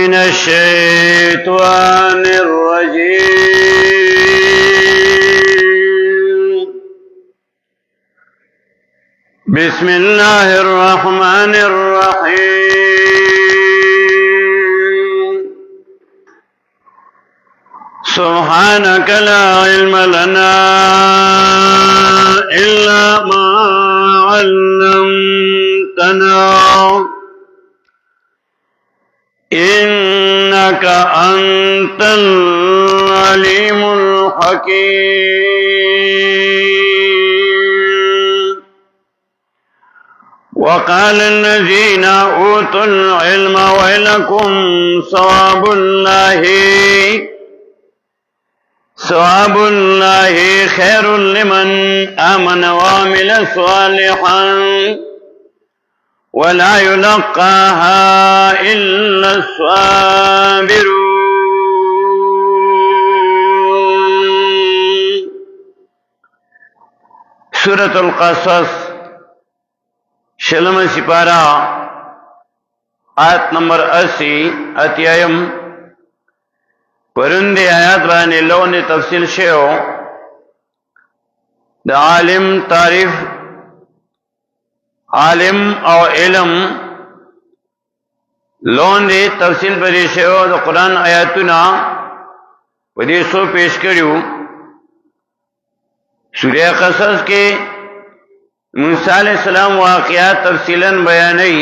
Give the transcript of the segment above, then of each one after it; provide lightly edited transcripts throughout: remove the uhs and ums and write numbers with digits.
من الشيطان الرجيم. بسم الله الرحمن الرحيم. سبحانك لا علم لنا إلا ما علمتنا إنك أنت العليم الحكيم. وقال الذين أوتوا العلم ويلكم ثواب الله خير لمن آمن وعمل صالحا ولا يلقاها إلا الصابرون. سورة القصص شلم سپارہ آیت نمبر 80 اتیایم پرندے آیات باندې لون تفصیل شیو د عالم تعریف عالم او علم لون دی تفصیل پرې شیو د قران آیاتونه په دې سو پیش کړیو. سورہ قصص کې موسی علیہ السلام واقعات تفصیلا بیانوي.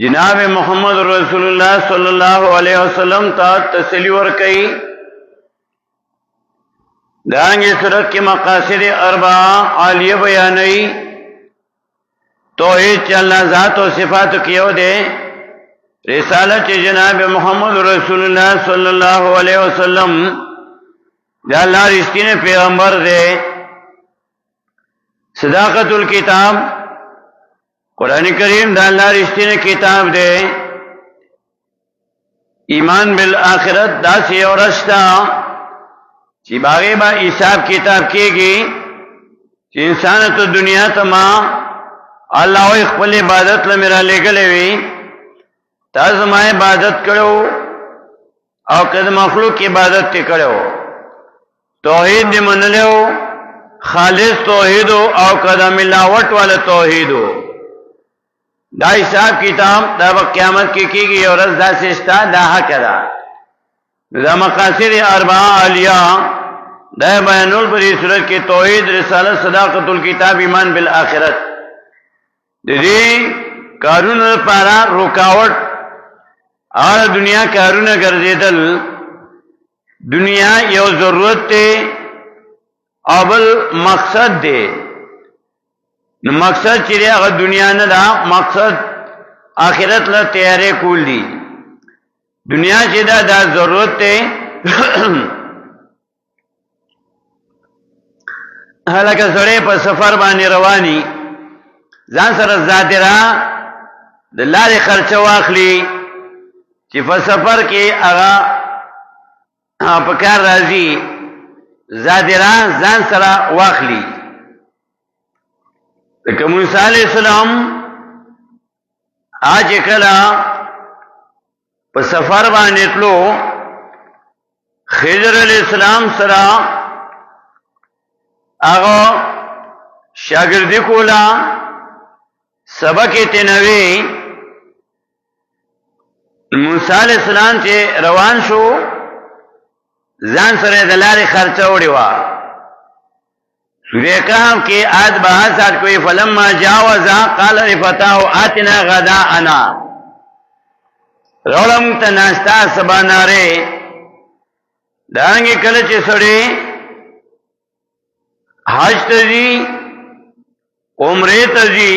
جناب محمد رسول اللہ صلی اللہ علیہ وسلم تا تسلی ورکئی. دانگی صورت کی مقاصد اربعہ عالیہ بیانئی. توحید چ اللہ ذات و صفات کیو دے. رسالت جناب محمد رسول اللہ صلی اللہ علیہ وسلم دا اللہ رشتین پیغمبر دے. صداقت الکتاب قرآن کریم دا اللہ رشتین کتاب دے. ایمان بالآخرت دا سی اور رشتہ چی باغی با حساب کتاب کی گی چی انسان تو دنیا تما اللہ و اخبر عبادت لمیرا لے گلے وی تازمہ عبادت کرو او قد مخلوق کی عبادت تی کرو. توحید دی من لیو خالص توحیدو او قد ملاوٹ والا توحیدو. دا حساب کتاب دا قیامت کی گئی اور دا سستا دا حق دا. دا مقاصد اربعہ عالیہ دا بیانول پر اس صورت کی توحید رسالت صداقت الکتاب ایمان بالآخرت. دی کارون پارا رکاوٹ اور دنیا کارون گردیدل. دنیا یو ضرورت تے اول مقصد دے. نو مقصد چیرے اگر دنیا نہ دا مقصد آخرت لا تیارے کول دی. دنیا چیدہ دا ضرورت تے حالکہ سڑے پر سفر بانی روانی زان سر زادرہ دلار خرچہ واخلی چی فسفر کی اغا پکار رازی زادرہ زان سر واخلی. کہ موسی علیہ السلام آج کلا پا سفر باندې تلو خضر علیہ السلام سرا آغا شاگردی کولا سبق تنوی. موسی علیہ السلام چه روان شو زان سر دلار خرچہ وڑی وا. سورہ کہف کے آیت 62 کوئی فلما جاوزا قال لفتاه آتنا غداءنا. رولم تناستا سبانارے دانگی کلچ سڑے حج تزی عمرے تزی.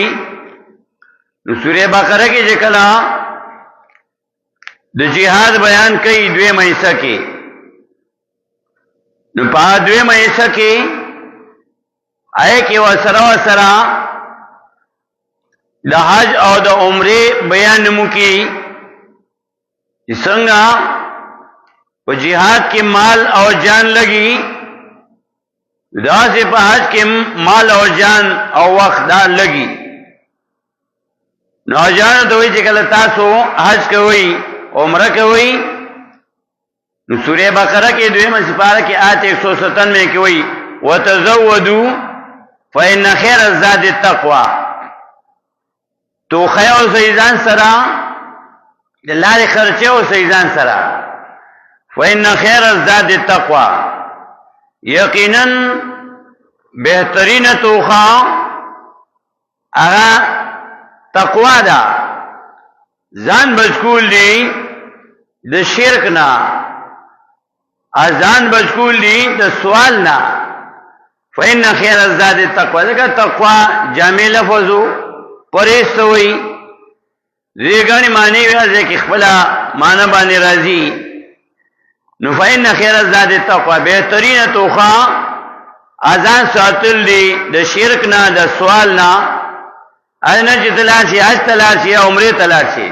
سورہ بقرہ کی جکلا د جہاد بیان کئی دوے مہیسہ کی. پا دوے مہیسہ کی آئے کہ وہ سرا دا حج او دا عمرے بیان نمو کی سنگا وہ جہاد کی مال اور جان لگی دا سے پا حج کے مال اور جان اور وقت دا لگی. نوجوان تو ہوئی چکل تاسو حج کوئی عمره کوي نو سورہ بقرہ کې دویمه سپاره کې آیت 197 کې وایي وتزودوا فإن خير الزاد التقوى تو خیو سیزان سرا د لارې خرچه او سیزان سرا فإن خير الزاد التقوى یقینا بهترین توخا هغه تقوا ده ځان بچکول دی د شرک نه ځان بچکول دی د سوال نه فإن خير الزاد التقوى ځکه تقوا جامع لفظو پرېست وي دېګانی معنی وایي چې خپل معنی باندې راځي نو فإن خير الزاد التقوى بهترین توخا اذان ساتل دی د شرک نه د سوال نه اذن چې تلاشي حج تلاشي عمره تلاشي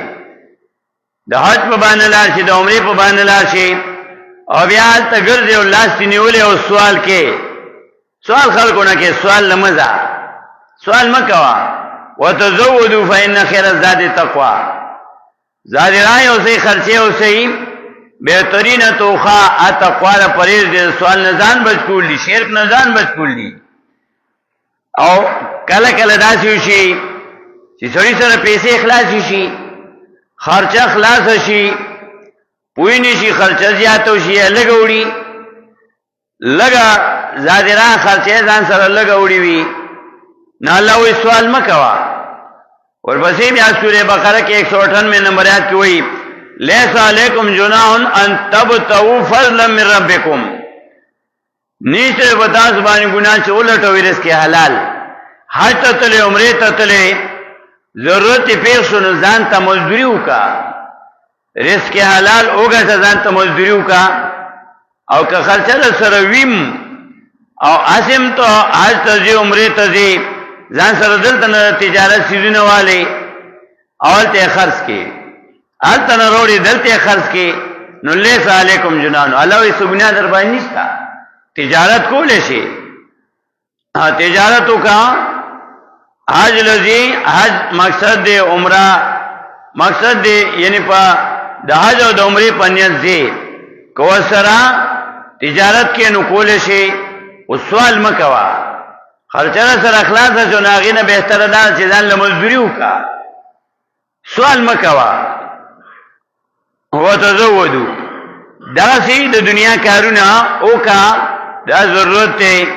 د حج په باندې لاشي د عمره په باندې لاشي او بیا ته ګرځي او لاس نیولې او سوال کې سوال خلکونه کې سوال لمزه سوال مکوا وتزودوا فإن خير الزاد التقوى زاد راي او سي خرچه او سي بهترین توخا اتقوا پرېز دي سوال نزان بچول دي شرک نزان بچول دي او کله کله داسې شي چې سړی سره پیسې اخلاص شي خرچه خلاص شي پوی نشي خرچه زیاتو شي لګوړي لګا زادران خرچه ځان سره لګوړي وي نه الله وی سوال مکوا ورپسې بیا سورہ بقرہ کې 198 نمبر آیات کې وایي لیس علیکم جناح ان تبتغوا فضلا من ربکم نیچه بتا زبانی گناہ چې ولټوي رزق حلال حج ته تل عمره ته تل ضرورت پیښ شو ځان ته مزدوری وکا رزق حلال اوګه ځان ته مزدوری وکا او که خرچه سره ویم او اسیم ته حج ته عمره ته ځان سره دلته تجارت سيزونه والے اول ته خرڅ کې الته نروړي دلته خرڅ کې نو لیس علیکم جنان الله یې سګنا در باندې نشتا تجارت کولې شي تجارتو کا حج لذي حج مقصد دے عمره مقصد دے یعنی په د حج او د عمره په نیت دي کو سره تجارت کې نو کولې شي او سوال مکوا خرچه سره اخلاص جناغي نه بهتره ده چې ځان له مزدوري وکا سوال مکوا هو تزودو دا سي د دنیا کارونه او کا دا ضرورت ته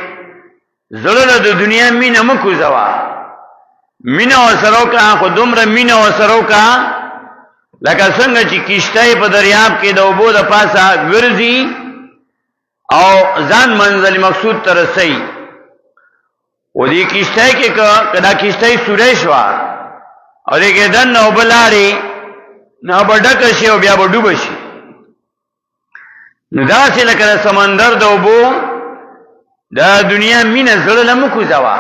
ضرورت د دنیا مینه مکو زوا مینه وسرو کا خو دومره مینه وسرو کا لکه څنګه چې کشته په دریاب کې د اوبو د پاسه ګرځي او ځان منزل مقصود ته رسي و دې کشته کې کدا کشته سورې شو او دې کې دن نو بلاري نو بډک شي او بیا ډوب شي نو دا چې لکه سمندر د اوبو دا دنیا مینه زړه لمکو زوا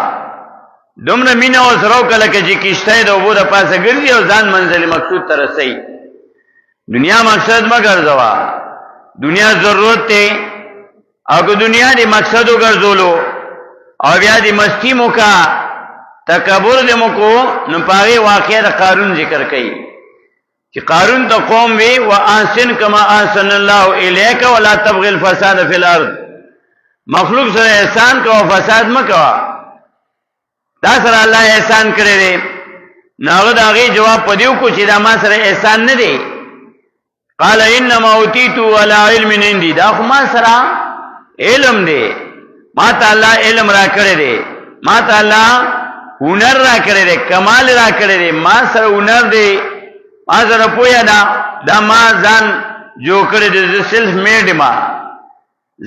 دومره مینه او سره کله چې کشته د اوبو د پاسه ګرځي او ځان منزل مقصود ته رسي دنیا مقصد مگر زوا دنیا ضرورت ته او که دنیا دی مقصد وګرځولو او بیا دی مستی موکا تکبر دی موکو نو پاغي واقع د قارون ذکر کړي چې قارون ته قوم وی واحسن کما احسن الله الیک ولا تبغ الفساد فی الارض مخلوق سره احسان کو فساد مکوا دا سره الله احسان کړی دی ناغه داغي جواب پدیو کو چې دا ما سره احسان نه دی قال انما اوتیتو على علم عندي دا خو ما سره علم دی ما تعالی علم را کړی دی ما تعالی هنر را کړی دی کمال را کړی دی ما سره هنر دی ما سره پویا دا ما ځان جو کړی دی سیلف میډ ما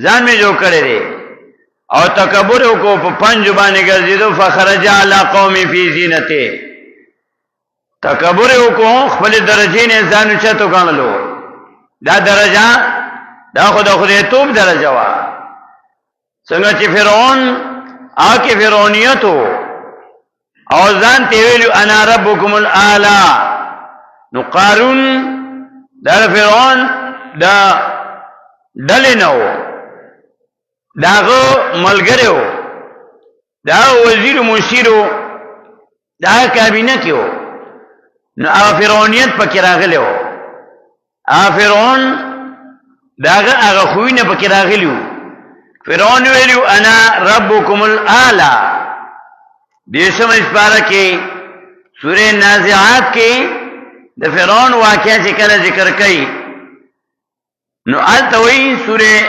ځان می جو کړی دی او تکبر کو په پنځ باندې ګرځیدو فخرج علی قوم فی زینته تکبر کو خپل درجه نه ځان چته غنلو دا درجه دا خدای توپ درجه وا څنګه چې فرعون آکه فرعونیتو او ځان ته ویلو انا ربکم الاعلى نو قارون دا فرعون دا دلنو داغه ملګریو دا وزیر مشیرو دا کابینه کېو نو هغه فرعونیت پکې راغلو فرعون داغه هغه خوینه پکې راغلیو فرعون ویلو انا ربکم الاعلى دې سمې سپاره کې سورې نازعات کې د فرعون واقعې چې کله ذکر کړي نو التوي سورې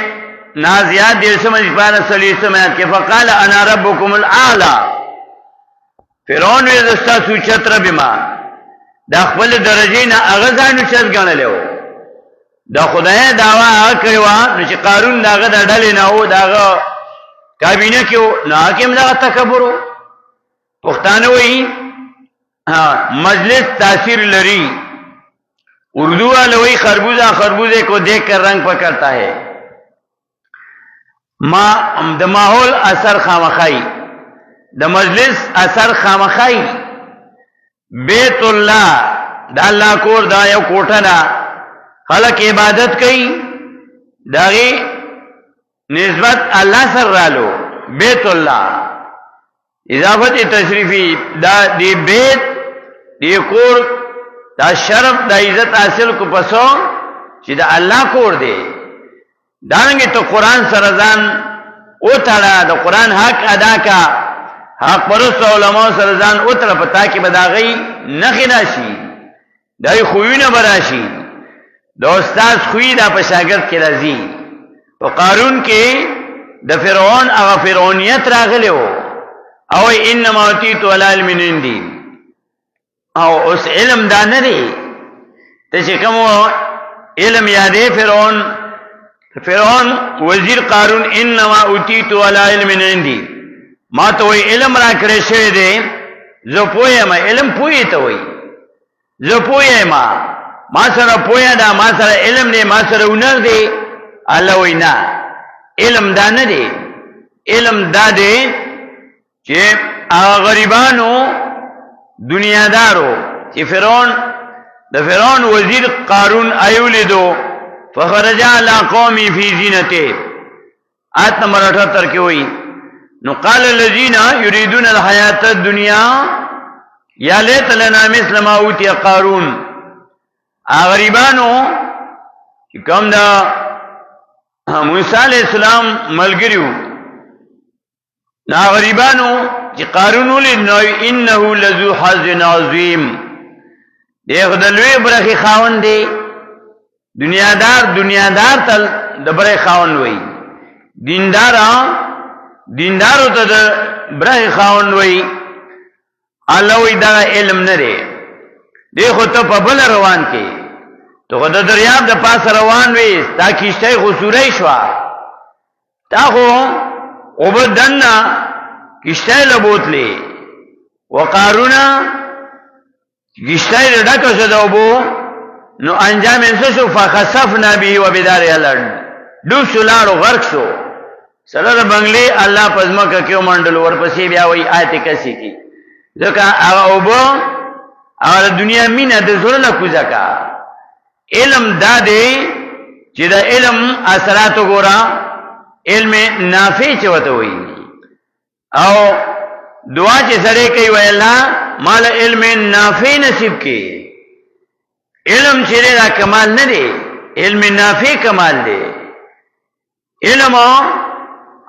نازعات دې سمې سپاره سلی سمات کې فقال انا ربکم الاعلى فرعون وی دستا سوچتر بما دا خپل درجه نه هغه ځان چت غنلو دا خدای داوا کړوا نو چې قارون داغه د ډلې نه او داغه کابینه کې نو حاکم دغه تکبر پښتانه وی مجلس تاثیر لري اردو والے وی خربوزے کو دیکھ کر رنگ پکڑتا ہے د ماحول اثر خامخائی د مجلس اثر خامخائی بیت الله دا الله کور دا یو کوټه ده خلق عبادت کوي داغي نسبت الله سره رالو بیت الله اضافت تشریفی دا دی بیت دی کور دا شرف دا عزت حاصل کو پسو چې دا الله کور دی دانګه ته قران سره ځان او تعالی د قران حق ادا کا حق پرست علماء سره ځان او تر پتا کې بداغي نخنا شي دای خوینه براشي د استاد خوې دا په شاګرد کې راځي او قارون کې د فرعون هغه فرعونیت راغلو او انما اوتیت علی علم عندي او اوس علم دا نه دی ته چې کوم علم یادې فرعون وزیر قارون انما اوتیت علی علم عندي ما ته وی علم را کړی شه دی زه پوهیم علم پوهی ته وی زه پوهیم ما سره پوهه دا ما سره علم دی ما سره هنر دی الله وینا علم دا نه دی علم دا دی چې غریبانو دنیادارو چې د فرعون وزیر قارون ایولیدو فخرج علی قومی فی زینته آیت نمبر 78 کې وایي نو قال الذين يريدون الحیات الدنیا یا لیت لنا مثل ما اوتی قارون غریبانو چې کوم دا موسی علیہ السلام ملګریو نا غریبانو چې قارون ولید نو انه لذو حظ عظیم دغه د لوی برخي خاوند دی دنیادار تل د برخي خاوند وای دیندارو ته د برخي خاوند وای الله وی دا علم نه دی دیکھو ته په بل روان کې ته د دریاب د پاس روان وې تا کیشته خو سورې شو تا خو وبدنا کیشته لبوتلې وقارون کیشته ډکه شو بو نو انجام یې شو فخسفنا به وبدار الارض دو سلارو غرق شو سره بنگلې الله پزما کې منډل ورپسې بیا وای آیت کسي کی ځکه هغه وبو هغه دنیا مینه د زړه له کوزکا علم دا دی چې دا علم اثرات وګورا علم نافع چوته وي او دعا چې سره کوي وای الله مال علم نافع نصیب کړي علم چې دا کمال نه دی علم نافع کمال دی علم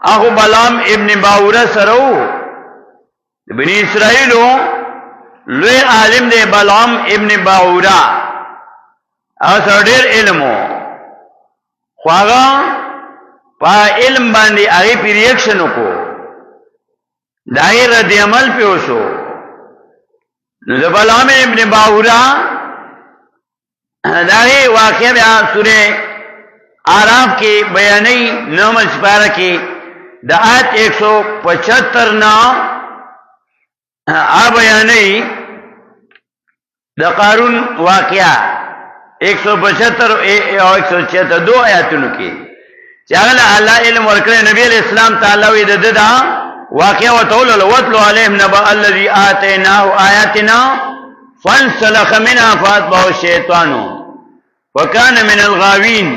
هغه بلام ابن باوره سره بنی اسرائیلو لوی عالم دی بلام ابن باورا او سره ډیر علمو خواغه په علم باندې هغه پی ریاکشن وکړو دایره دی عمل پیوسو نو د بلام ابن باورا دغه واقعیا بیا سوره اعراف کې بیانې نوم سپاره کې د آیت 175 نه بیانې د قارون واقعا 175 او 176 دو آیاتونو کې چې هغه الله علم ورکړي نبی علیہ السلام تعالی وی ددا واقعا وتول وتلو علیهم نبأ الذی آتیناه آیاتنا فانسلخ منها فاتبعه الشیطان وکان من الغاوین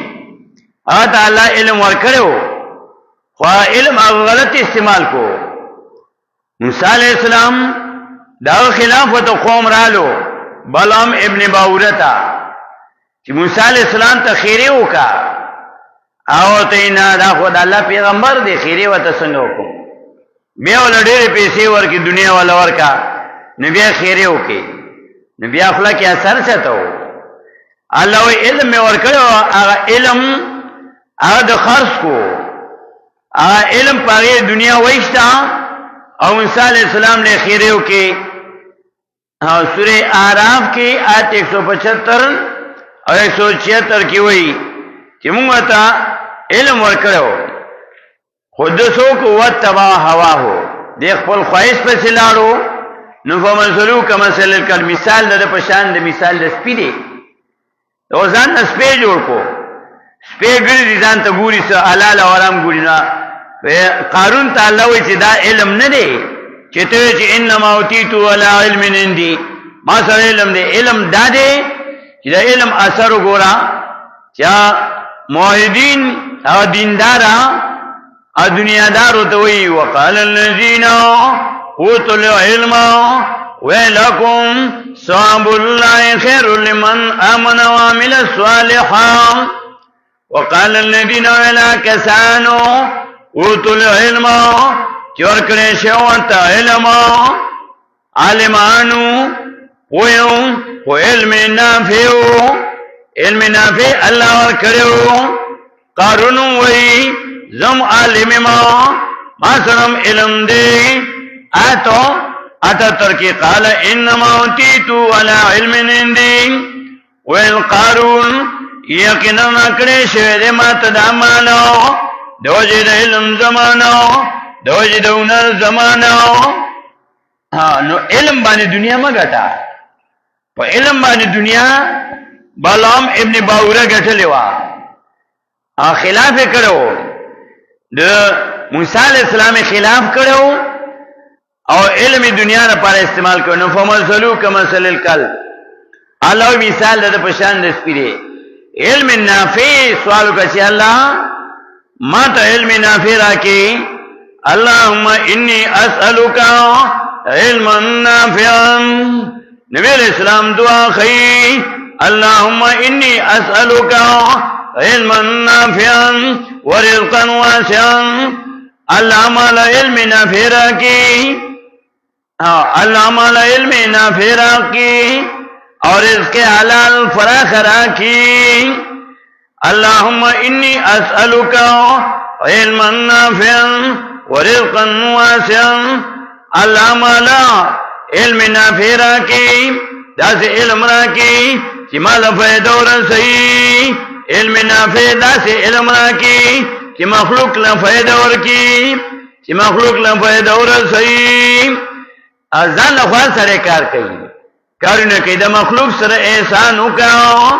اته الله علم ورکړو خو علم غلط استعمال کو موسی علیہ السلام دا خلافت قوم رالو بلام ابن باورتا چې موسی علیہ السلام ته خیره وکا او ته نه دا خدای الله پیغمبر دی خیره وته څنګه وکړو بیا ول ډېر پیسې ورکی دنیا ولا ورکا نبی خیره وکي نبی خپل کې اثر چتاو الله علم ورکړو هغه علم هغه د خرج کو هغه علم په دنیا وښتا او موسی علیہ السلام نے خیره وکي سورہ اعراف کې آیت 175 او 176 کې وایي چې موږ ته علم ورکړو خود سو کو وتبع هوا هو د خپل خواهش په سلاړو نو فمثلو کما مثل کل مثال د پشان د مثال د سپی دی او ځان سپی جوړ کو سپی ګری ځان ته ګوري سه حلال او حرام ګوري نه قارون ته الله وایي چې دا علم نه دی چې ته چې انما اوتیتو ولا علم عندي ما سره علم دی علم دا دی چې دا علم اثر وګورا چې موحدین او دیندارا ا دنیا دارو ته وی وقال الذين اوتوا العلم ويلكم ثواب الله خير لمن امن وعمل صالحا وقال الذين ولا كسانوا اوتوا العلم چور کړي شو ته علم عالمانو و علم نافع الله ور کړو قارون وی زم عالم ما سرم علم دی اتا ترکی قال انما اوتیتو على علم عندي ویل قارون یقینا کړي شه دې ما ته د مانو دوجه د علم زمانو دوجه د هنر زمانو نو علم باندې دنیا مګټا په علم باندې دنیا بلام ابن باوره ګټلې وا خلاف کړو د موسی علیہ السلام خلاف کړو او علم دنیا لپاره استعمال کړو نو فمثلو کما مثل الکل الله مثال د پشان د سپیره علم نافع سوال وکړي الله ما ته علم نافع راکې اللهم انی اسالک علما نافعا نبی علیہ السلام دعا خی اللهم انی اسالک علما نافعا ورزقا واسعا اللهم لا علم نافع راکې اللهم لا علم نافع راکې اور رزق حلال فراخ راکې اللهم انی اسالک علما نافعا ورزقا واسعا اللهم لا علم نافع راکې داس علم راکې چې مال فائدہ ورسي علم نافع داس علم راکې چې مخلوق له فائدہ ورکې چې مخلوق له فائدہ ورسي ځان له خوا سره کار کوي کارونه کوي د مخلوق سره احسان وکاو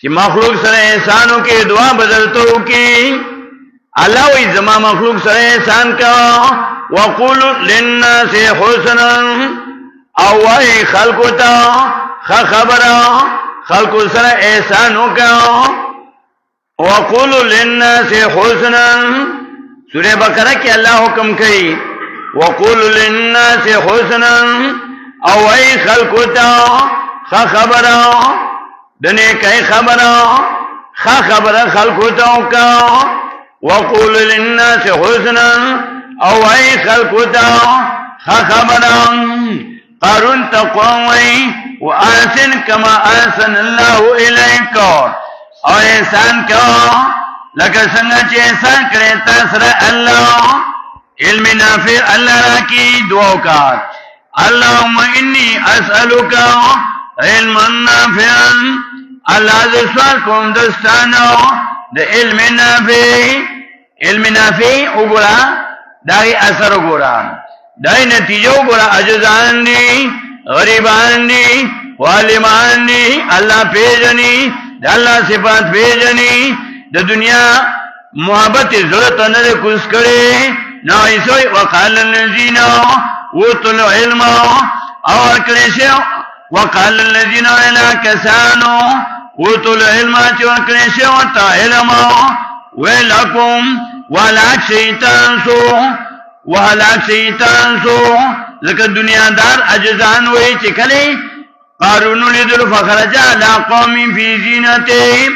چې مخلوق سره احسان وکي دعا بدلته وکي الله وي زما مخلوق سره احسان کا وقول للناس حسنا او وای خلقو ته خبره خلقو سره احسان وکاو وقول للناس حسنا سورہ بقرہ کې الله حکم کوي وقول للناس حسنا او وای خلقو ته خبره دنه کوي خبره خلقو ته وکاو وقول للناس حسنا او وای خلقو ته خبره قارون تقوی وآسن کما آسن اللہ الیک او احسان کو لکه څنګه چې احسان کړی تاسو سره الله علم نافع الله راکی دعا وکړه اللهم انی اسالک علما نافعا الله ز سوال کوم دستانو د علم نافع وګړه دای اثر وګړه دای نتیجه وګړه عجزان دي غریبان دي والمان دي الله پیژني د الله صفات پیژني د دنیا محبت ضرورت نه کوس کړي نو ایسوي وقال الذين اوتوا العلم او کلیشو وقال الذين لا كسانوا اوتوا العلم چې کلیشو ته علم ولکم ولا شیطان سو لکه دنیا دار اجزان وای چې کله قارون لیدل فخرج علی قوم فی زینته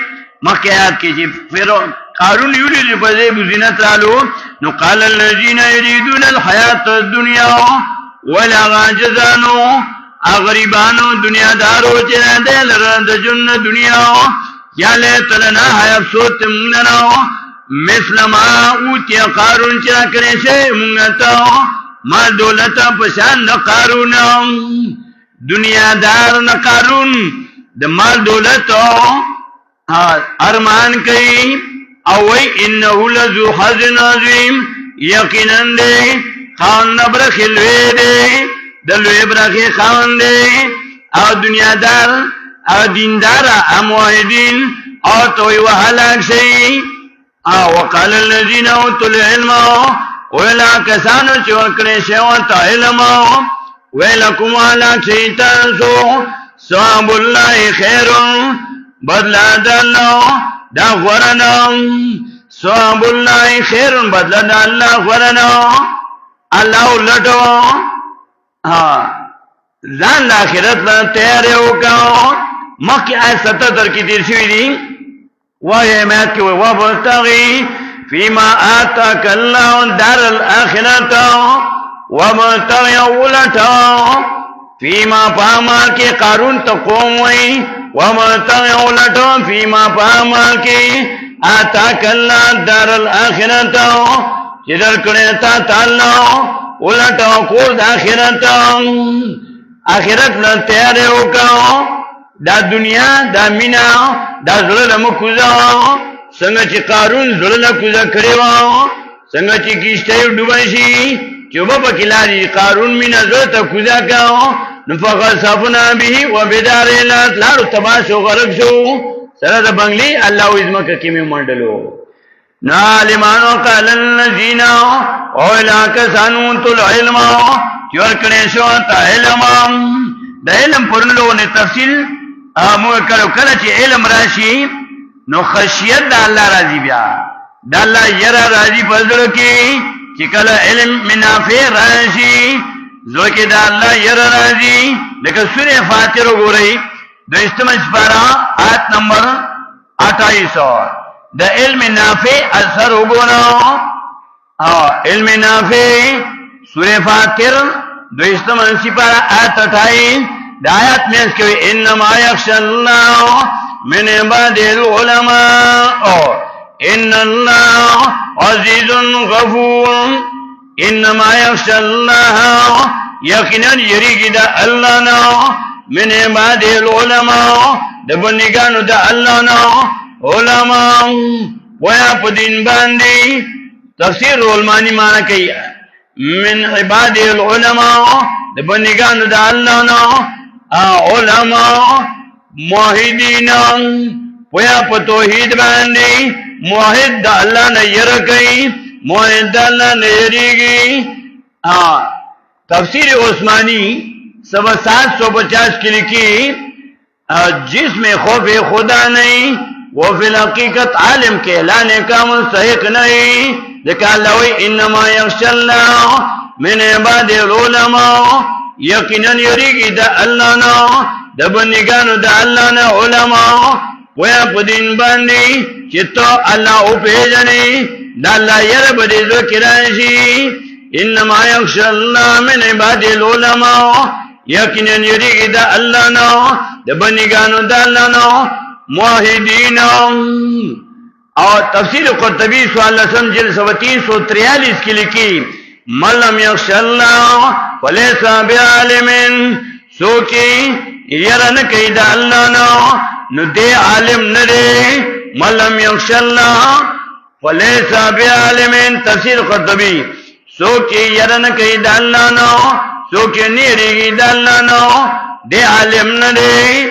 مکیات کی چې فرعون قارون یولید په دې زینت رالو نو قال الذين يريدون الحیات الدنیا ولا غاجزانو اغریبانو دنیا دارو چې نه لرند جن دنیا یا لیت لنا حی افسوس مننو مثل ما اوتی قارون چې کړي شه مونږ ما دولتا پشان د قارون دنیا دار نه قارون د مال دولت ارمان کوي او وی انه لذو حظ عظیم یقینا دې خان نبر خلوی دې دلوی برخه خان دې او دنیا دار او دیندار اموهدین او توي وهلاك شي او وقال الذين اوتوا العلم ولا کسانو چې ورکړې شو ته علم ولکم علی شیطان سو ثواب الله خیر بدلا دلو دا غرنا ثواب الله خیر بدلا د الله غرنا الله لټو ځان د آخرت له تیار وکاو مکه آیت 77 کې تیر شوی دی وایي مې کې وبتغي فيما آتاك الله دار الآخرة وابتغي ولتا فيما پاما کے قارون تقوم وئی وابتغي ولتا فيما پاما کے آتاك الله دار الآخرة جدر کرتا تعالی ولتا کور آخرت آخرت لا تیار وکاو دا دنیا دا مینا دا ظلم کوزا څنګه چې قارون ظلم کوزا کړو څنګه چې کیشته ډوبای شي چې په کلاري قارون مینا زړه کوزا کاو نفقا صفنا به وبدار لا لارو تباشو غرق شو سره د بنگلي الله عزمکه کې می منډلو نالمانو قال الذين اولاک سانو تل علم چور کړي شو ته علم د علم پرلو نه تفصیل مو کله چې علم راشي نو خشیت د الله راضي بیا د الله یرا راضي پزړو کې چې کله علم منافع راشي زوکه د الله یرا راضي لکه سوره فاتحه وګورئ د استمج سپارا آیت نمبر 28 د علم نافع اثر وګورئ علم نافع سوره فاتحه د استمج سپارا آیت 28 د آیات میں اس کے انما یخشى الله من عباد العلماء ان الله عزیز غفور انما یخشى الله یقینا یریږي د الله نه من عباد العلماء د بندګانو د الله نه علماء ویا په دین باندې تفسیر علمانی معنی کوي من عباد العلماء د بندګانو د الله نه علماء موحدین ویا په توحید باندې موحد د الله نه یره کوي موحد د الله نه یریږي تفسیر عثمانی 750 کې لیکي جس میں خوف خدا نہیں وہ فی الحقیقت عالم کے اعلان کا مستحق نہیں لیکن اللہ انما یخشى الله من عباد العلماء یقینا یریږي د الله نه د بندګانو د الله نه علما ویا په دین باندې چې ته الله او پیژنې د الله یره به ذکر راشي انما یخشى الله من عباد العلماء یقینا یریږي د الله نه د بندګانو د الله نه موحدین او تفسیر قرطبی سوال لسم جلد 343 کې لیکي ملم یخشى الله وليس بعالم سوکی یرن کید الله نو دې عالم نه دی ملم یخشى الله وليس بعالم تفسیر قرطبی سوکی یرن کید الله نو سوکی نیری د الله نو دې عالم نه دی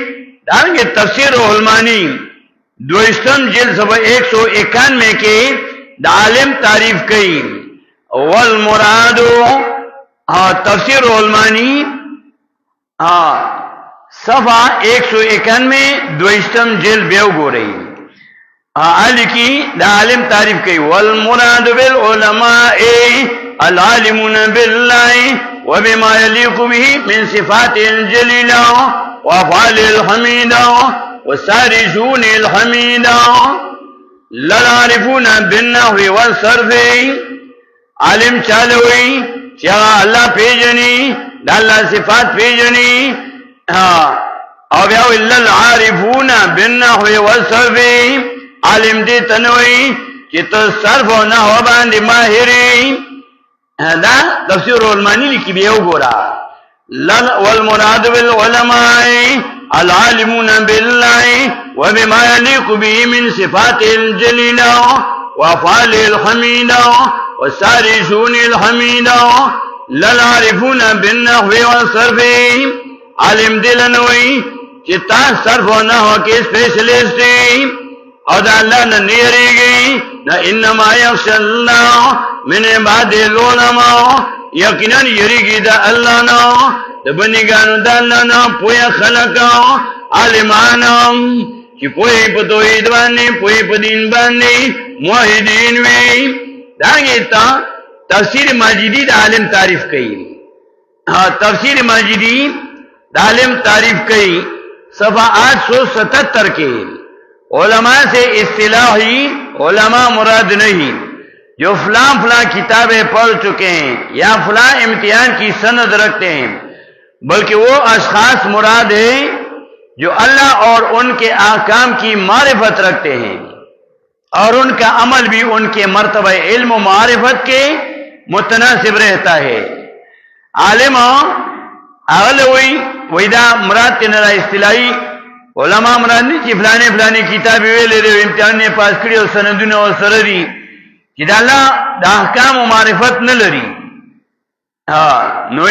دانګه تفسیر علمانی دویستم جلد 191 کې د عالم تعریف کړي والمراد تفسیر علمانی صفحہ 191 دویستم جلد بیا وګورئ علی کی د عالم تعریف کوي والمراد بالعلماء العالمون بالله وبما يليق به من صفات الجليله وافعال الحميدة والسارسون الحميدة للعارفون بالنحو والصرف عالم چالوي چې الله پیژني د الله صفات پیژني او بیا للعارفون بالنحو والصرف عالم دې تنوي چې ته صرف او نحو باندې ماهري دا تفسیر المانی لیکي بیا وګوره والمراد بالعلماء العالمون بالله وبما يليق به من صفات الجليلة وأفعال الحميدة والسارسون الحميدة للعارفون بالنحو والصرف عالم دلنوي چتا صرف و نحو کے سپیشلسٹ او دا اللہ نہ نیریگی نہ انما یخشى اللہ من عباد العلماء یقینا یریگی دا اللہ نا دا بنیگانو دا اللہ نا پویا خلقا عالمانا چی پوئی پا توحید باننی پوئی پا دین باننی موحدین وی دانگی تا تفسیر ماجدی دا عالم تعریف کئی تفسیر ماجدی دا عالم تعریف کئی صفحہ 877 کے علماء سے اصطلاحی علماء مراد نہیں جو فلاں فلاں کتابیں پڑھ چکے ہیں یا فلاں امتحان کی سند رکھتے ہیں بلکہ وہ اشخاص مراد ہیں جو اللہ اور ان کے احکام کی معرفت رکھتے ہیں اور ان کا عمل بھی ان کے مرتبہ علم و معرفت کے متناسب رہتا ہے عالم اغلوی ویدہ مراد تنرا اصطلاحی علماء مراد نہیں کہ فلانے فلانے کتابیں ویلے دے امتحان نے پاس کری اور سندونه اور سره دي چې دا الله د احکام او معرفت نه لري نو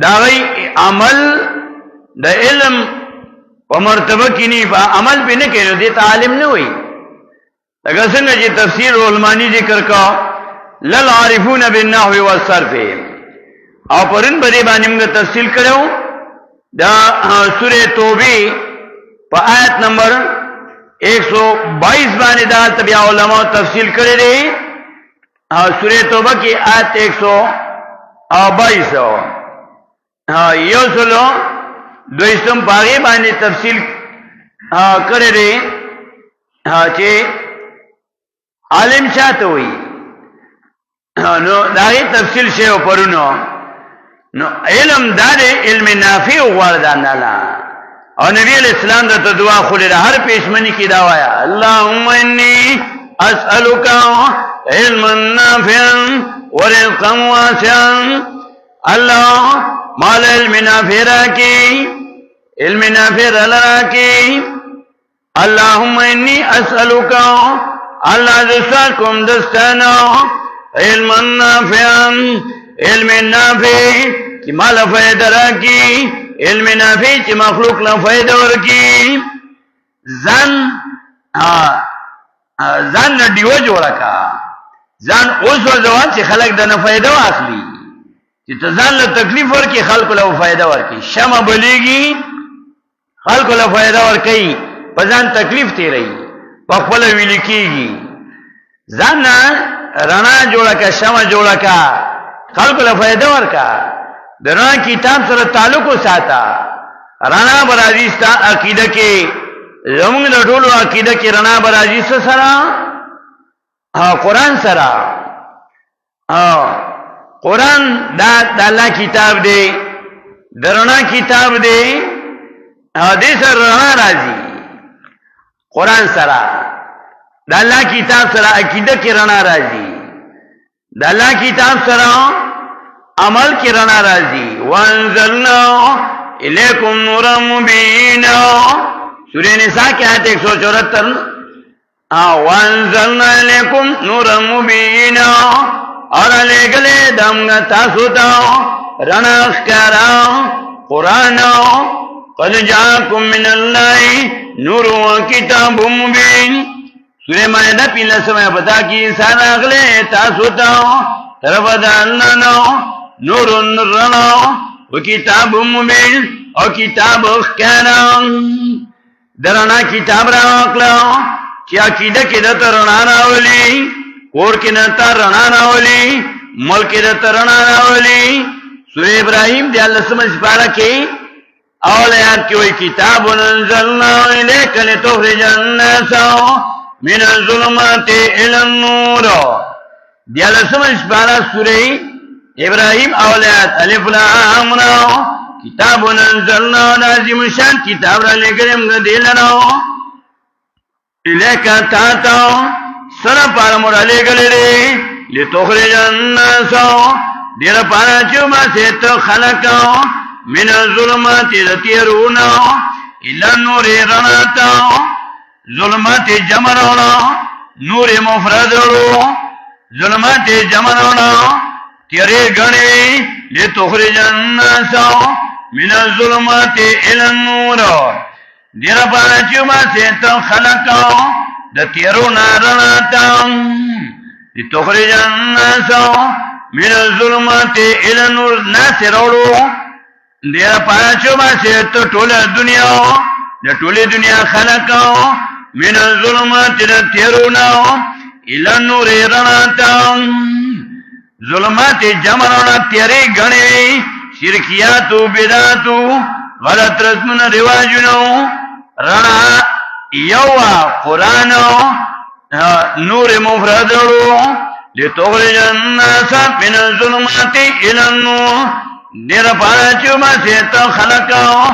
دا غي عمل د علم او مرتبه کې نه په عمل به نه کوي دې عالم نه وي لکه څنګه چې تفسیر علمانی ذکر کا لل عارفون بالنحو والصرف او پرن بری باندې موږ تفصیل کړو دا سورہ توبه په آیت نمبر 122 باندې دا تبع علماء تفصیل کړی دی سورہ توبه کې آیت 122 یو سلو دویستم باغی باندې تفصیل کړی دی چې عالم چاته وي نو دا تفصیل شی پرونو نو علم دار علم نافع وردان الله او نبی علیہ السلام ته دعا خو له هر پېشمنی کی دا وایا اللهم انی اسالک علما نافعا ورزقا واسعا الله مال علم نافع راکی علم نافع راکی اللهم انی اسالک الله رزقکم دستانا علما نافعا علم نافع چې مال فائدہ راکی علم نافع چې مخلوق له فائدہ ورکی ځان نه دیو جوړه کا ځان اوس ځوان چې خلق د نه فائدہ واخلي چې ته ځان له تکلیف ورکی خلق له فائدہ ورکی شمع بلیږي خلق له فائدہ ورکی په ځان تکلیف تیری په خپل ویل کیږي ځان رڼا جوړه کا شمع جوړه کا خلق له فائدہ ورکا درنا کتاب سره تعلق وساته رانا برازي ستا عقیده کې زموږ د ټولو عقیده کې رانا برازي سره قرآن سره قرآن دا الله کتاب دی درنا کتاب دی دې سره رانا راځي قرآن سره د الله کتاب سره عقیده کې رانا راځي د الله کتاب سره عمل کی رنا راضی وانزلنا الیکم نورا مبینا سورہ نساء کی آیت 174 وانزلنا الیکم نورا مبینا اور لگلے دمگا تاسوتا رنا اخکارا قرآن قد جاکم من اللہ نور و کتاب مبین سورہ مائدہ پیلہ سمائے بتا کی انسان اغلے تاسوتا طرف دا اللہ نور رنا و کتاب مبین او کتاب اخکانا درنا کتاب را اقلا چی عقیدہ کی دتا رنا راولی کور کی دتا رنا راولی ملک دتا رنا راولی سورہ ابراہیم دی اللہ سمجھ پارا کی اول آیات کی وہی کتاب انزلنا الیک لتخرج الناس من الظلمات الى النور دی اللہ سمجھ پارا سورہ ابراہیم اول آیات الف لام را کتاب انزلنا عظیم شان کتاب را لے گرم گدیلنا الیک تاتا سر پارا مرا لے گلے لتخرج الناس دیر پارا چوبا سے تو خلقاو من الظلمات تیرونا الى نور رناتا ظلمات جمرونا نور مفردرو ظلمات جمرونا تیرے گنے لتخرج الناس من الظلمات الى النور دیر پارا چوبا سے تو خلقاو د تیرونا رناتا لتخرج الناس من الظلمات الى النور ناصر اورو دیر پارا چوبا سے تو ټول دنیا د ټول دنیا خلقو من الظلمات تیرونا الى النور رناتا ظلمات جمعنا تیرے گنے شرکیاتو بدعاتو غلط رسمنا رواجنو رنا یوا قرآنو نور مفردو لتخرج الناس من الظلمات الى النور دیر پارا چوبا سے تو خلقو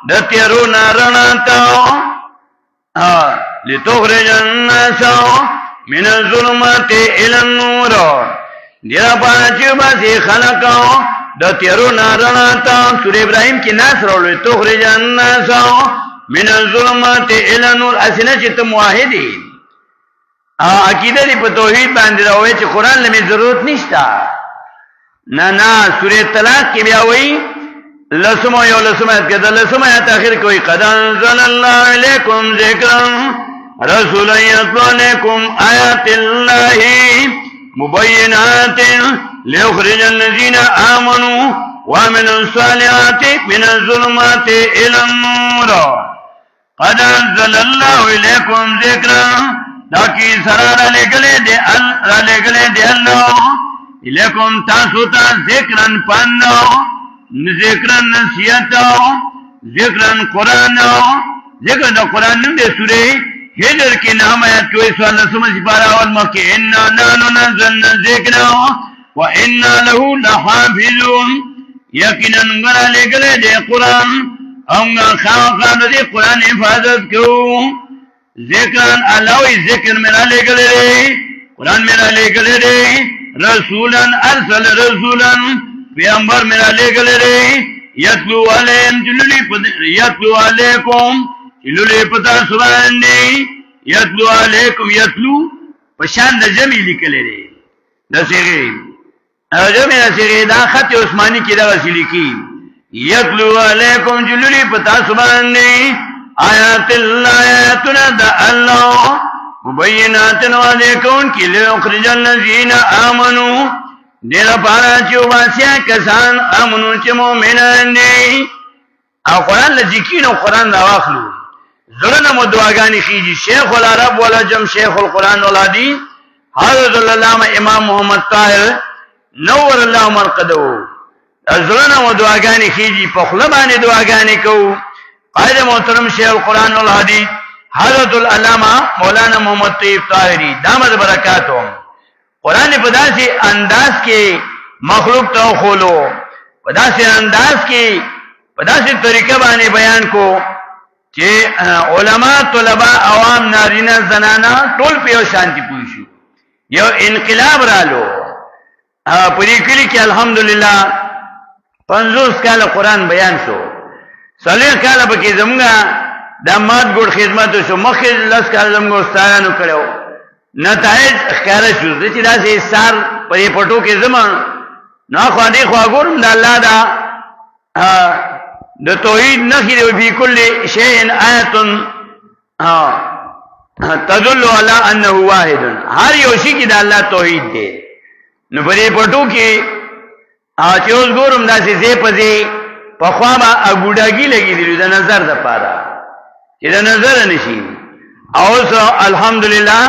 د تیرونا رناتا لتخرج الناس من الظلمات الى النور دیر پارا چوبا سے خلقو د تیرونا رناتا سورہ ابراہیم کی ناس رو لتخرج الناس من الظلمات الى النور اسنه چې ته موحدی عقیده دی په توحید باندې راوي چې قران لمه ضرورت نشتا نه سورہ طلاق کې بیا وایي لسمو یو لسمات کې د لسمات اخر کوي قد انزل الله علیکم ذکرا رسولا یتلو علیکم آیات الله مبینات لیخرج الذین آمنوا وعملوا الصالحات من الظلمات الى النور قد انزل الله علیکم ذکرا داکی سرارا لگلے دے اللہ الیکم تاسوتا ذکرن پانو ذکرن نصیحتو ذکرن قرآنو ذکر دا قرآن نم دے سورے حجر کی نام آیت کوئی سوال نسمج پارا والمکی انا نانو نزلنا ذکرو و انا لہو لحافظون یقینا گرا لگلے دے قرآن امگا خواقان دے قرآن حفاظت کو ذکران علاوی ذکر میرا لے گلے رے قرآن میرا لے گلے رے رسولن ارسل رسولن پیغمبر میرا لے گلے رے یتلو علیکم چلولی پتا سبحان دے یتلو علیکم یتلو پشان دا جمعی لکلے رے دا سیغی جمعی دا سیغی دا خط عثمانی کی دا غسی لکی یتلو علیکم چلولی پتا سبحان دے آیات اللہ آیاتنا دا اللہ مبینات وعدے کون کی لیخرج الذین آمنو دیر پارا چوباسیا کسان آمنو چی مومنان دی او قرآن لذکین و قرآن دا واخلو ظلنم دعاگانی خیجی شیخ العرب والعجم شیخ القرآن والعدی حضرت اللہ امام محمد طاہر نور اللہ مرقدو ظلنم دعاگانی خیجی پخلبانی دعاگانی کو قائد محترم شیخ القرآن والحدیث حضرت العلامہ مولانا محمد طیب طاہری دامت برکاتوں قرآن پدا سے انداز کے مخلوق تو کھولو پدا سے انداز کے پدا سے طریقہ بانے بیان کو کہ علماء طلباء عوام نارینا زنانا ټول په شانتی پوښیو یو انقلاب رالو پری کلی کې الحمدللہ 50 کال قرآن بیان شو صالح کاله پکې زمونږه د مات ګډ خدمت شو مخکې لاس کال زمونږ استادانو کړو نتایج ښکاره شو چې دا سي سار پرې پټو کې زمون نو خو دې خو ګورم د الله دا د توحید نخي دی په کل شیء آیت تدل علی انه واحد هر یو شي کې د الله توحید دی نو پرې پټو کې چې اوس ګورم دا سي زه پځي په خوا ما اګوډاګي لګي دي د نظر د پاره چې د نظر نشي او الحمدلله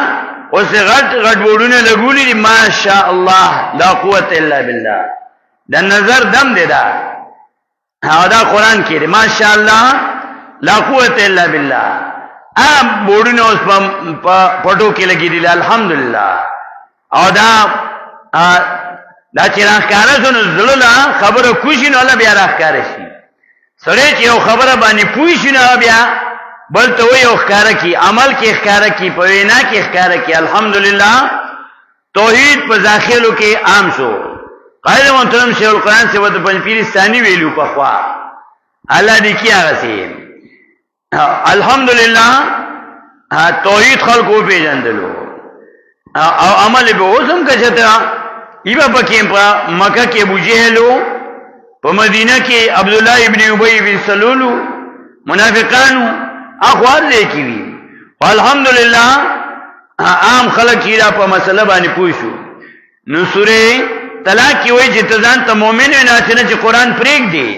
اوس غټ وډونه لګولې دي ماشاء الله لا قوت الا بالله د نظر دم دی دا او دا قرآن کې دی ماشاءالله لا قوت الا بالله بورډونه اوس په پټو کې لګې دي الحمدلله او دا چې راښکاره شو نو زړه لا خبره کوشي نو الله بیا راښکاره شي سړی چې یو خبره باندې پوه شي نو بیا بل ته وایي او ښکاره کړي عمل کې ښکاره کړي په وینا کې ښکاره کړي الحمدلله توحید په داخلو کې عام شو قائد محترم شیخ القرآن سے ود پنځپیر ثانی ویلو په خوا الله دې کې هغه سي الحمدلله توحید خلقو پیژندلو او عمل به اوسم کچته ایبا پکې په مکه کې ابو جهل په مدینه کې عبد الله ابن ابي بن سلول منافقانو اخوار دې کی وی الحمدلله عام خلک کیرا په مسله باندې پوښو نو سوره طلاق کې وایي چې تزان ته مؤمن نه چې قرآن پرېګ دی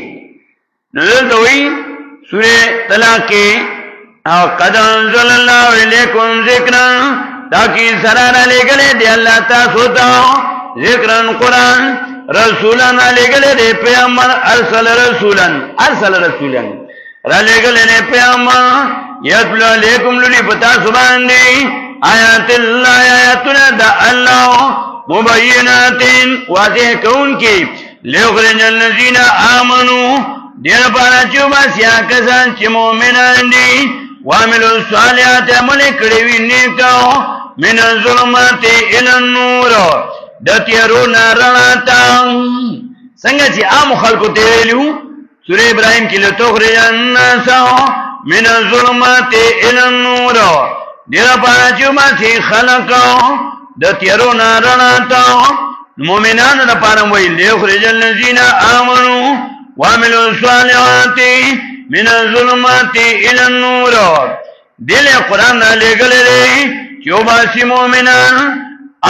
نو دلته وایي سوره طلاق کې او قد انزل الله الیکم ذکرا تاکي سره لګلې دی الله تاسو ته ذکرن قرآن رسولان لګلې دی پیغمبر ارسل رسولان را لګلې دی پیغمبر یتلو علیکم للی پتا سبحان دی آیات الله آیاتنا دا الله مبینات واضح کون کی لیخرج الذین آمنوا دیر پانا چوبا سیا کسان چی مومنان دی وعملوا الصالحات عمل کڑیوی نیکاو من الظلمات الى النور دتیرونا رناتا سنگا چی عام خلقو تیلیو سورہ ابراہیم کی لتخرج الناس من الظلمات الى النور دیر پانا چوبا سی خلقاو دتیرونا رناتا مومنان لپاره وی لیخرج الذین آمنوا وعملوا الصالحات من الظلمات الى النور دل قرآن لګل دی چوباسی مومنان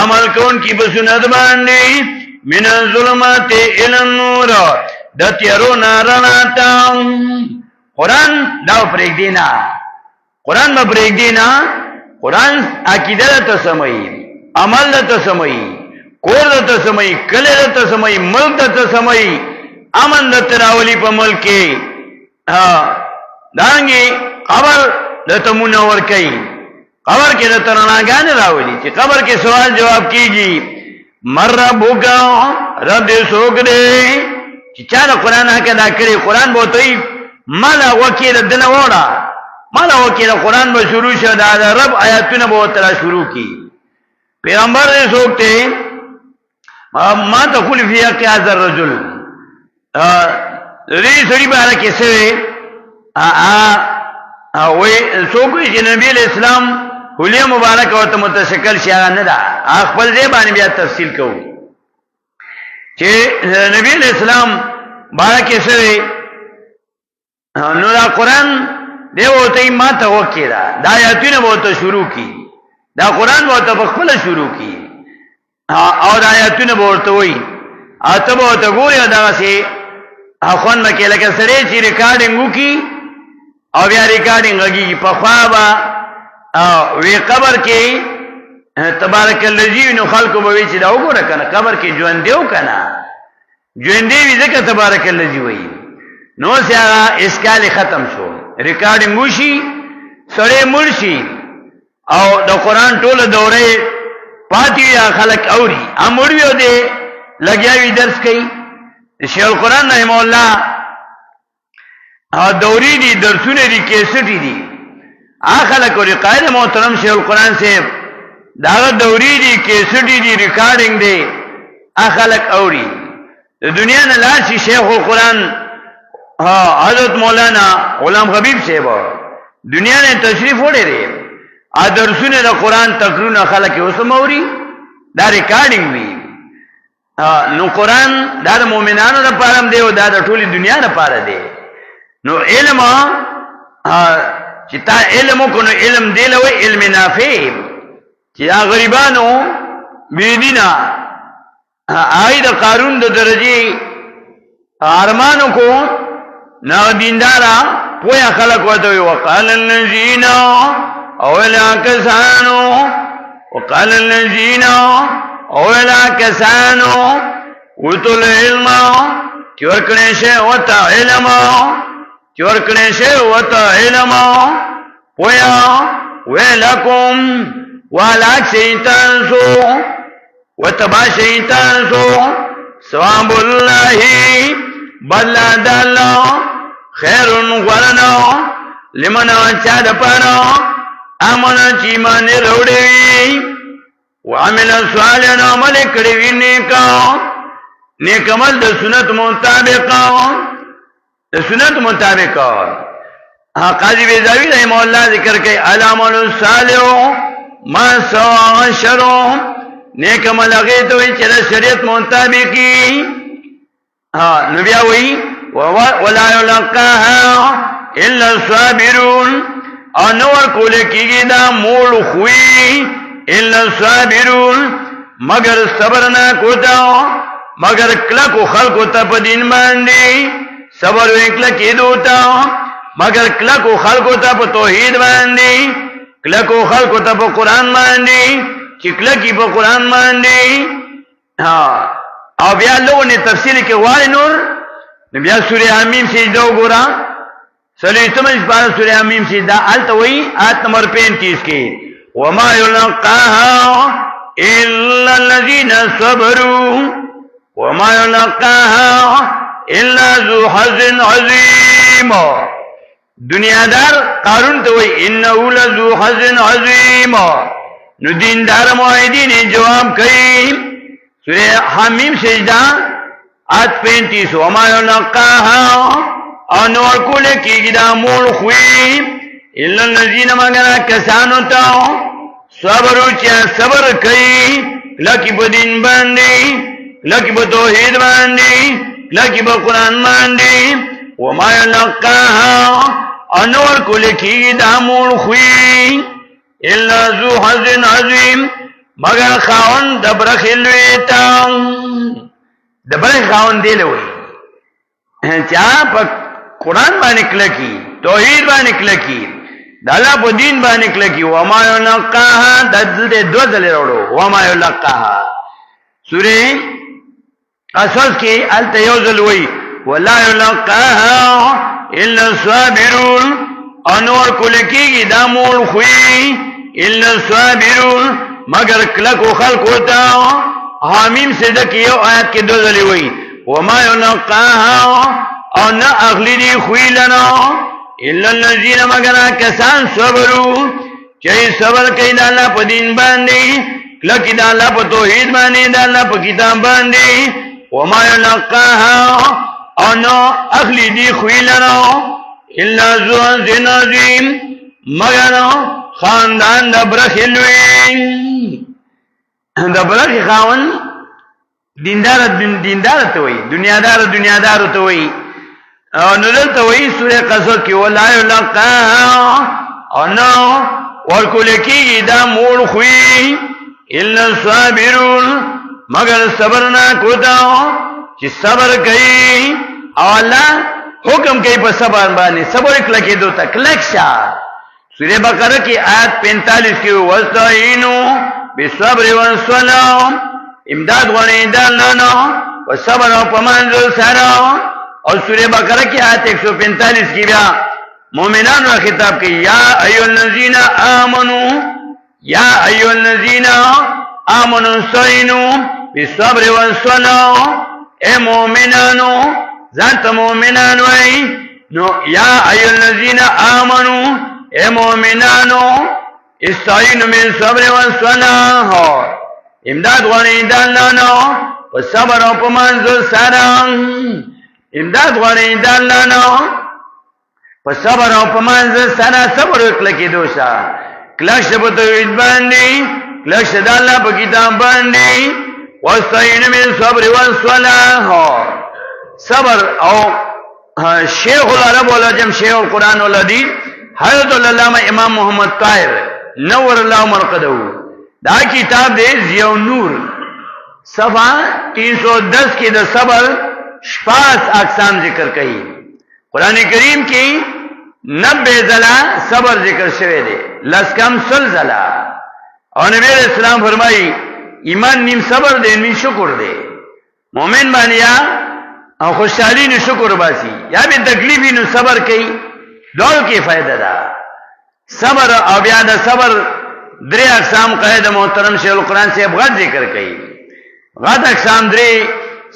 عمل کون کی بسنت باندې من الظلمات الى النور دتیرونا رناتا قرآن دا پرېګ دینا قرآن به پرېګ دینا قرآن عقیده ته سمئی عمل ته سمئی کور ته سمئی کله ته سمئی ملک ته سمئی امن ته راولي په ملک کې دانګي خبر د منور کوي قبر کې د ترناګان راولي چې قبر کې سوال جواب کیږي مربک رب دې سوګ دې چې چا د قران حق ادا کړی قران به توي مالا وکیل دنه وړه مالا وکیل قران به شروع شه دا رب آیاتونه به تر شروع کی پیغمبر دې سوګته ما ته کول فیا کې حاضر رجل دې سړي باندې کې څه وې سوګي چې نبی اسلام حلیه مبارک او ته متشکل شیا نه دا خپل دې باندې بیا تفصیل کوو چې نبی اسلام بارکه سره نو دا قران دی وته ما ته وکړه دا آیاتونه وته شروع کی دا قران وته خپل شروع کی او دا آیاتونه ورته وای اته وته ګوري دا سي اخوان مکه لکه سره چې ریکارډینګ وکي او بیا ریکارډینګ لګي په خوا با وی قبر کې تبارک الذی نو خلق به وی چې دا وګوره کنه قبر کې ژوند دیو کنه ژوند دی ځکه تبارک الذی وی نو سره اسکال ختم شو ریکارډینګ وشي سره مرشي او د قران ټوله دوره پاتې خلق اوري امړیو دی لګیاوی درس کوي شیخ القران رحم الله دوري دي درسونه دي کیسټي دي خلق اور قائد محترم شیخ القران سے دا دوري دي کیسټي دي ریکارډینګ دي خلق اوري د دنیا نه لاشي شیخ القران حضرت مولانا غلام حبیب صاحب دنیا نے تشریف وړي دي درسونه د قران تقرونه خلق اوسموري دا ریکارډینګ وی نو قران دا مؤمنانو لپاره دی او دا د ټولي دنیا لپاره دی نو علم چې تا علم کو نو علم دی له علم نافع چې غریبانو بيدینا آید قارون د درجه ارمانو کو نو دیندارا پویا خلق وته وقال الذين اولا کسانو وقال الذين اولا کسانو اوتل علم چې ورکړې شه وته علم چې ورکړې شه وته علم ویا ویلکم والا شیطان سو وتبا شیطان سو ثواب الله بلا دالله خیر غرنا لمن چا د پانو امن چې مان وروړي وعمل صالحا عمل کړي وی نیک عمل د سنت مطابق قاضی بیضاوی رحم الله ذکر کوي العمل الصالح ما سوا شرع نیک عمل هغه ته وی چې شریعت مطابقي نو بیا وی ولا يلقاها الا الصابرون انور کول کیږي دا مول خوې الا الصابرون مگر صبر نه کوتا مگر کلکو خلقو ته په دین باندې صبر وکړه کېدو تا مگر کلکو خلقو ته په توحید باندې کلکو خلقو ته په قران باندې چې کلکی په قران باندې او بیا لونه تفصیل کې وای نور بیا سورہ حمیم سجده وګورئ سلیتم اسبار سورہ حمیم سجده التوی آیت نمبر 35 کې وما يلقاها الا الذين صبروا وما يلقاها الا ذو حظ عظیم دنیا دار قارون ته وی انه لذو حظ عظیم نو دیندار موحدین جواب کوي سورہ حمیم سجدہ آیت 35 وما يلقاها انور کول کیږي دا مول خوې الا الذين مگر کسانو ته صبر چې صبر کوي لکه په دین باندې لکه په توحید باندې لکه په قران باندې وما يلقاها انور کول کیږي دا مول خوې الا ذو حظ عظیم مگر خاون د برخل ویتا د برخ خاون دی لوي چا په قران باندې کلکی توحید باندې کلکی د الله په دین باندې کلکی وما يلقاها د دې دوه ځله وروړو وما يلقاها سورې قصص کې التيوزل وی ولا يلقاها الا الصابرون انور کلکی دا مول خوې الا الصابرون مگر کلکو خلق ہوتا حامیم سجدہ کی آیت کے دو ذلی ہوئی وما يلقاها او نا اغلی دی خوی لنا الا الذین مگر کسان صبرو چاہی صبر کئی دا اللہ پا دین باندی کلکی دا اللہ پا توحید باندی دا اللہ پا کتاب باندی وما يلقاها او نا اغلی دی خوی لنا الا ذو حظ عظیم مگر خاندان دا برخلوی دا برخی خاون دیندار ته وای دنیادار ته وای او نزل ته وای سورہ قصص کې ولا يلقاها او نو ورکول کېږي دا مول خوې الا الصابرون مگر صبر نه کوتا چې صبر کوي او الله حکم کوي په صبر باندې صبر کله کې دوه تکلک شه سورہ بقرہ کی آیت 45 کی واستعینوا بالصبر والصلاة امداد غنی دلنا والصبر ومنزل سرا اور سورہ بقرہ کی آیت 145 کی بیا مومنان و خطاب کی یا ایھا الذین آمنوا استعینوا بالصبر والصلاة اے مومنانو ذات مومنانو نو یا ایھا الذین آمنوا اے مومنانو استعینوا بالصبر والصلاة امداد غنی دلنا و صبر و پمنزل سرا امداد غنی دلنا و صبر و پمنزل سرا صبر وکړه دوشا کلش په توحید باندې کلش د الله په کتاب باندې واستعینوا بالصبر والصلاة صبر او شیخ العرب والعجم شیخ القرآن والحدیث حضرت علامہ امام محمد طاہر نور اللہ مرقدو دا کتاب دے ضیاء النور صفحہ 310 کی دا صبر شپاس اقسام ذکر کئی قرآن کریم کی 90 ځله صبر ذکر شوه دے لسکم سل ځله اور نبی علیہ السلام فرمائی ایمان نیم صبر دے نیم شکر دے مومن باندې یا او خوشحالي نو شکر باسي یا به تکلیف نو صبر کوي دوه کې فائدہ ده صبر او بیا د صبر درې اقسام قاعده محترم شیخ القرآن سے غد ذکر کوي غد اقسام درې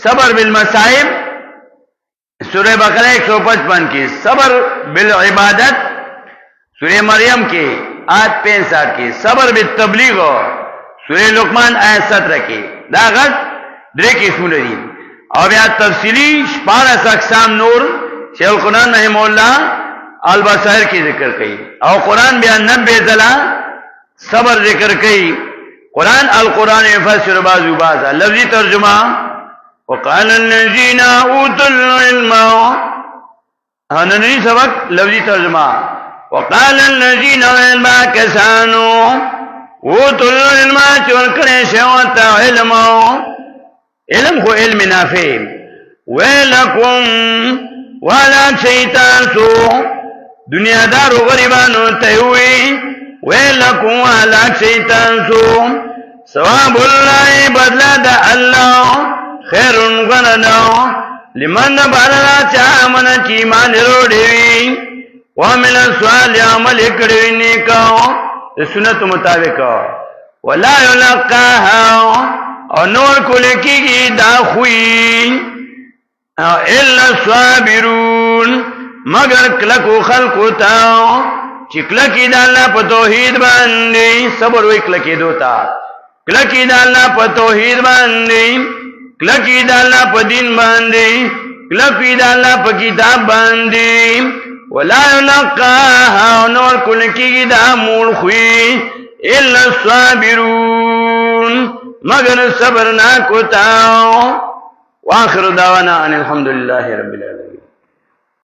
صبر بالمصائب سورہ بقرہ 155 کی صبر بالعبادت سورہ مریم کی آیت 65 کی صبر بالتبلیغ سورہ لقمان آیت 17 کی دا غد درې قسمونه دي او بیا تفصیلی 12 اقسام نور شیخ القرآن رحم الله البصائر کی ذکر کئی او قرآن بیا 90 ځله صبر ذکر کئی قرآن القرآن يفسر بعض بعضا لفظی ترجمہ وقال الذين اوتوا العلم هننی سبق لفظی ترجمہ وقال الذين علم كسانوا اوتوا العلم چورکڑے شوتا علم علم کو علم نافع ویلکم والا شیطان سو دنیا دار غریبانو تیوی ویلکم والا شیطان سو ثواب اللہ بدلا دا اللہ خیرن غننا لمن بالا چامن کی مان روڑی وعمل صالح عمل کڑوی نیکاو سنت مطابق ولا یلقاها اور نور کو لکی گی دا خوی الا الصابرون مگر کلکو خلقو تاو چکلکی دا اللہ پا توحید باندی صبر وی کلکی دوتا کلکی دا اللہ پا توحید باندی کلکی دا اللہ پا دین باندی کلکی دا اللہ پا کتاب باندی ولا یلقاها نور کلکی دا مول خوی الا الصابرون مگر صبر نہ کوتاو واخر دعوانا ان الحمدللہ رب العالمین